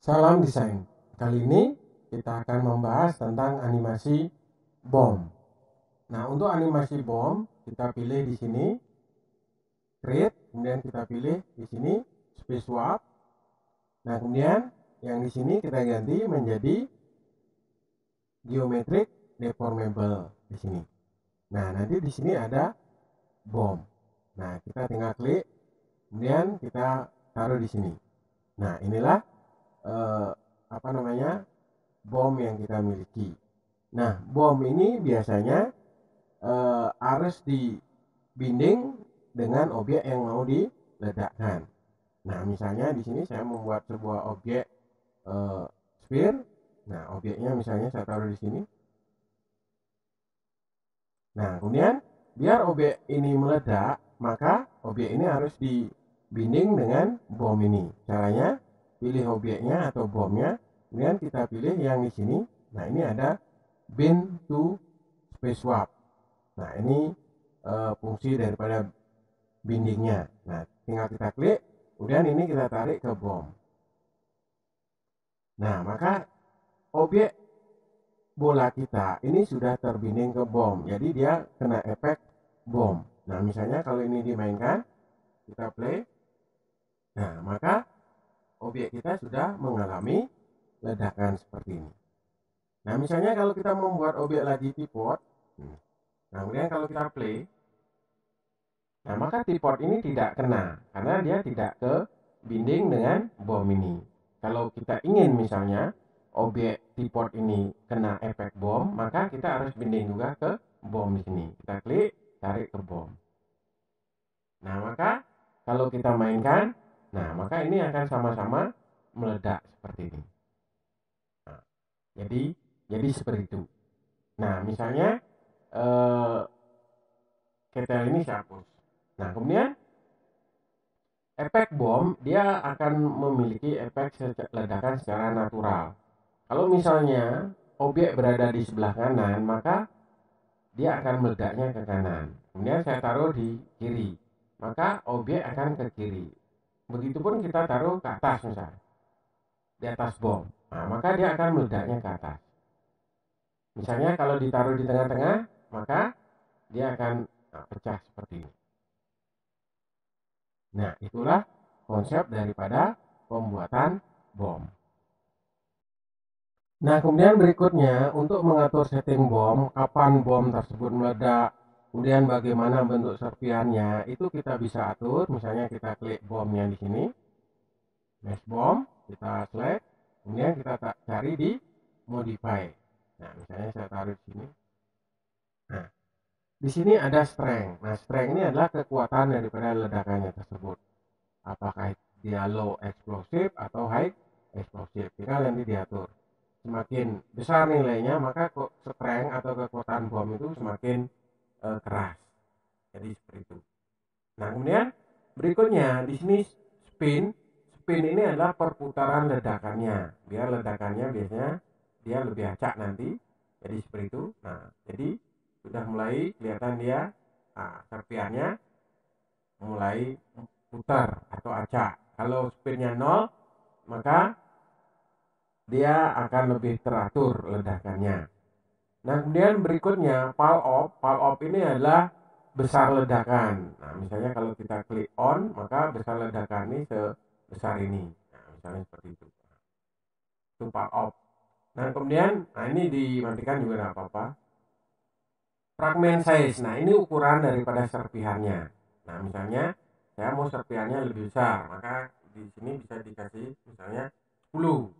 Salam desain. Kali ini kita akan membahas tentang animasi bom. Nah, untuk animasi bom kita pilih di sini create, kemudian kita pilih di sini space swap. Nah, kemudian yang di sini kita ganti menjadi geometric deformable di sini. Nah, nanti di sini ada bom. Nah, kita tinggal klik, kemudian kita taruh di sini. Nah, inilah bom yang kita miliki. Nah, bom ini biasanya harus dibinding dengan objek yang mau diledakkan. Nah, misalnya di sini saya membuat sebuah objek sphere. Nah, objeknya misalnya saya taruh di sini. Nah, kemudian biar objek ini meledak, maka objek ini harus dibinding dengan bom ini. Caranya pilih objeknya atau bomnya, kemudian kita pilih yang di sini. Nah, ini ada bind to space swap. Nah, ini fungsi daripada bindingnya. Nah, tinggal kita klik, kemudian ini kita tarik ke bom. Nah, maka objek bola kita ini sudah terbinding ke bom, jadi dia kena efek bom. Nah, misalnya kalau ini dimainkan, kita play. Nah, maka objek kita sudah mengalami ledakan seperti ini. Nah, misalnya kalau kita membuat objek lagi tripod, nah kemudian kalau kita play, nah maka tripod ini tidak kena karena dia tidak ke binding dengan bom ini. Kalau kita ingin misalnya objek tripod ini kena efek bom, maka kita harus binding juga ke bom di sini. Kita klik, tarik ke bom. Nah, maka kalau kita mainkan, nah maka ini akan sama-sama meledak seperti ini. Nah, jadi seperti itu. Nah, misalnya ketel ini saya hapus. Nah, kemudian efek bom dia akan memiliki efek ledakan secara natural. Kalau misalnya objek berada di sebelah kanan, maka dia akan meledaknya ke kanan. Kemudian saya taruh di kiri, maka objek akan ke kiri. Begitupun kita taruh ke atas misalnya, di atas bom. Nah, maka dia akan meledaknya ke atas. Misalnya kalau ditaruh di tengah-tengah, maka dia akan pecah seperti ini. Nah, itulah konsep daripada pembuatan bom. Nah, kemudian berikutnya untuk mengatur setting bom, kapan bom tersebut meledak, kemudian bagaimana bentuk serpiannya, itu kita bisa atur. Misalnya kita klik bomnya di sini, mesh bom, kita select, kemudian kita cari di modify. Nah, misalnya saya taruh di sini. Nah, di sini ada strength. Nah, strength ini adalah kekuatan daripada ledakannya tersebut. Apakah dia low explosive atau high explosive, tinggal nanti diatur. Semakin besar nilainya, maka strength atau kekuatan bom itu semakin keras. Jadi seperti itu. Nah, kemudian berikutnya di sini spin. Spin ini adalah perputaran ledakannya. Biar ledakannya biasanya dia lebih acak nanti. Jadi seperti itu. Nah, jadi sudah mulai kelihatan dia serpiannya mulai putar atau acak. Kalau spinnya 0, maka dia akan lebih teratur ledakannya. Nah, kemudian berikutnya pulse off. Pulse off ini adalah besar ledakan. Nah, misalnya kalau kita klik on, maka besar ledakan ini sebesar ini. Nah, misalnya seperti itu. Itu pulse off. Nah, kemudian ini dimatikan juga tidak apa-apa. Fragment size. Nah, ini ukuran daripada serpihannya. Nah, misalnya saya mau serpihannya lebih besar, maka di sini bisa dikasih misalnya 10.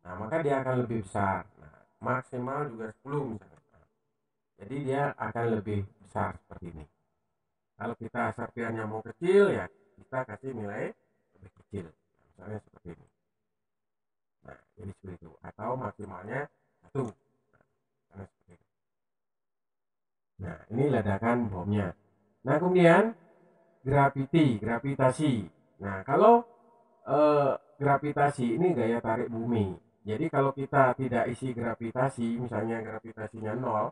Nah, maka dia akan lebih besar. Nah, maksimal juga 10 misalnya. Jadi dia akan lebih besar seperti ini. Kalau kita serpihannya mau kecil, ya kita kasih nilai lebih kecil. Nah, misalnya seperti ini. Nah, jadi seperti itu. Atau maksimalnya 1. Nah, seperti itu. Nah, ini ledakan bomnya. Nah, kemudian gravitasi. Nah, kalau gravitasi ini gaya tarik bumi. Jadi kalau kita tidak isi gravitasi, misalnya gravitasinya 0,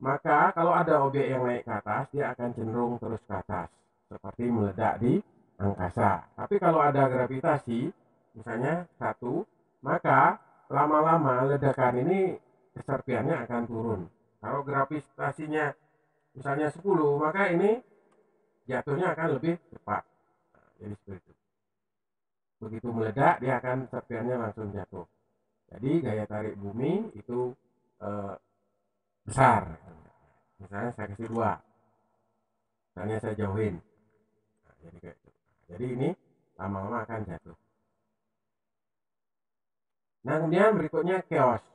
maka kalau ada objek yang naik ke atas, dia akan cenderung terus ke atas, seperti meledak di angkasa. Tapi kalau ada gravitasi, misalnya 1, maka lama-lama ledakan ini serpiannya akan turun. Kalau gravitasinya misalnya 10, maka ini jatuhnya akan lebih cepat. Nah, jadi seperti itu. Begitu meledak, dia akan serpiannya langsung jatuh. Jadi gaya tarik bumi itu eh, besar. Misalnya saya kasih 2, misalnya saya jauhin. Nah, jadi kayak gitu. Jadi ini lama-lama akan jatuh. Nah, kemudian berikutnya chaos.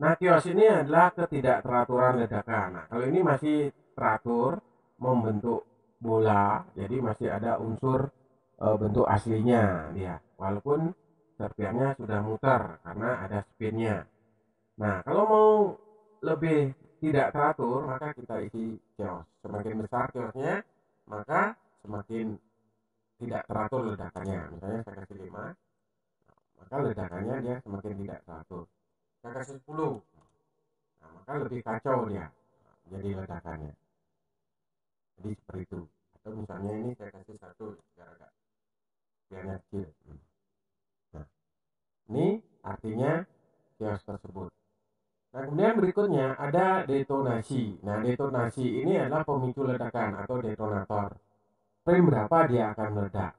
Nah, chaos ini adalah ketidakteraturan ledakan. Nah, kalau ini masih teratur membentuk bola, jadi masih ada unsur bentuk aslinya dia. Walaupun serpiannya sudah muter karena ada spinnya. Nah, kalau mau lebih tidak teratur, maka kita isi chaos. Semakin besar chaosnya, maka semakin tidak teratur ledakannya. Misalnya saya kasih 5, maka ledakannya dia semakin tidak teratur. Saya kasih 10, nah, maka lebih kacau dia jadi ledakannya. Jadi seperti itu. Atau misalnya ini saya kasih 1 biar agak biarnya kecil. Nah, ini artinya chaos tersebut. Nah, kemudian berikutnya ada detonasi. Nah, detonasi ini adalah pemicu ledakan atau detonator. Frame berapa dia akan meledak.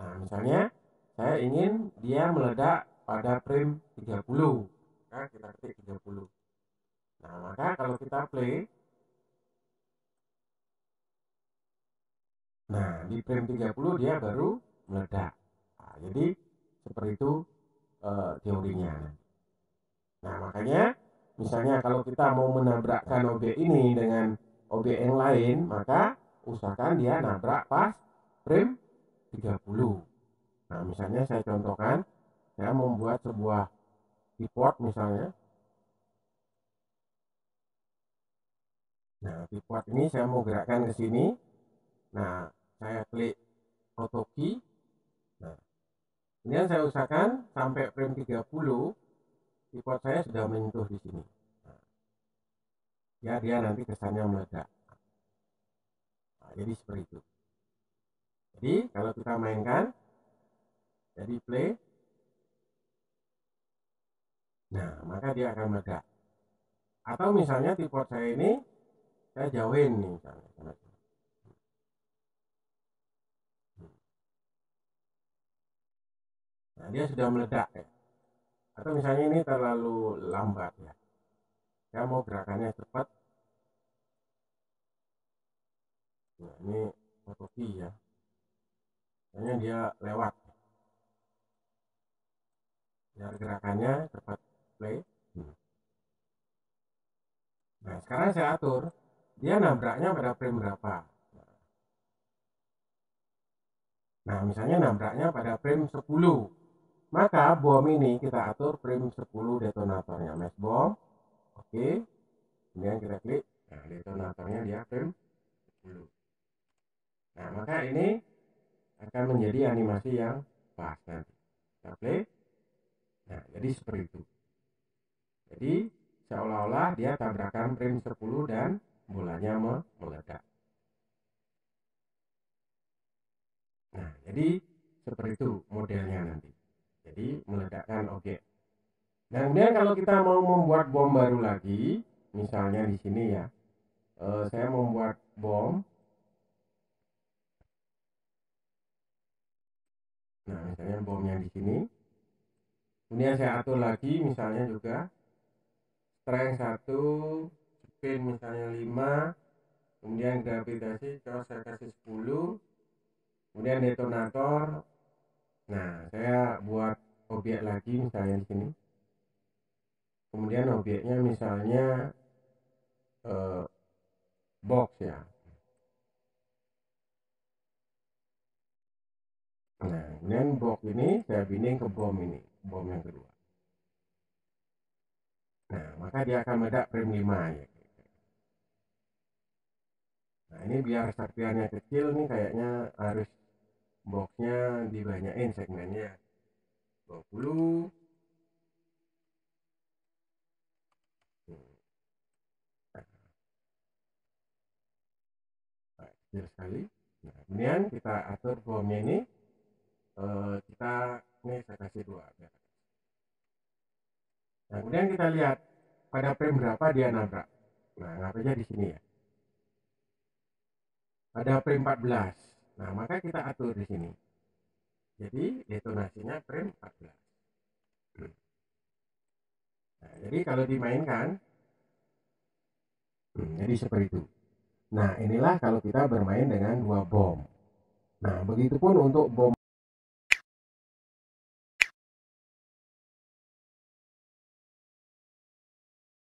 Nah, misalnya saya ingin dia meledak pada frame 30. Maka kita ketik 30. Nah, maka kalau kita play, nah di frame 30 dia baru meledak. Nah, jadi seperti itu teorinya. Nah, makanya misalnya kalau kita mau menabrakkan objek ini dengan objek yang lain, maka usahakan dia nabrak pas frame 30. Nah, misalnya saya contohkan, saya membuat sebuah keyboard misalnya. Nah, keyboard ini saya mau gerakkan ke sini. Nah, saya klik auto key. Nah, kemudian saya usahakan sampai frame 30, keyboard saya sudah menyentuh di sini. Nah, ya dia nanti kesannya meledak. Nah, jadi seperti itu. Jadi kalau kita mainkan, jadi play, nah maka dia akan meledak. Atau misalnya keyboard saya ini saya jauhin nih misalnya. Nah, dia sudah meledak ya. Atau misalnya ini terlalu lambat ya. Saya mau gerakannya cepat. Nah, ini fotoki ya. Misalnya dia lewat. Biar gerakannya cepat play. Nah, sekarang saya atur. Dia nabraknya pada frame berapa. Nah, misalnya nabraknya pada frame 10. Maka bom ini kita atur frame 10 detonatornya. Mash bom. Oke. Kemudian kita klik. Nah, detonatornya dia frame 10. Nah, maka ini akan menjadi animasi yang pas nanti. Kita play. Nah, jadi seperti itu. Jadi seolah-olah dia tabrakan frame 10 dan bolanya meledak. Nah, jadi seperti itu modelnya nanti. Jadi meledakkan objek. Nah, kemudian kalau kita mau membuat bom baru lagi, misalnya di sini ya, saya membuat bom. Nah, misalnya bomnya di sini. Kemudian saya atur lagi, misalnya juga strength 1, spin misalnya 5, kemudian gravitasi kalau saya kasih 10, kemudian detonator. Nah, saya buat objek lagi misalnya di sini. Kemudian objeknya misalnya eh, box ya. Nah, kemudian box ini saya binding ke bom ini, bom yang kedua. Nah, maka dia akan meledak frame 5 ya. Nah, ini biar serpiannya kecil nih kayaknya harus boxnya dibanyain segmennya 20. Nah, kecil sekali. Nah, kemudian kita atur bomnya ini kita ini saya kasih 2 ya. Nah, kemudian kita lihat pada frame berapa dia nabrak. Nah, anggap aja di sini ya. Pada frame 14. Nah, maka kita atur di sini. Jadi detonasinya frame 14. Nah, jadi kalau dimainkan, jadi seperti itu. Nah, inilah kalau kita bermain dengan 2 bom. Nah, begitupun untuk bom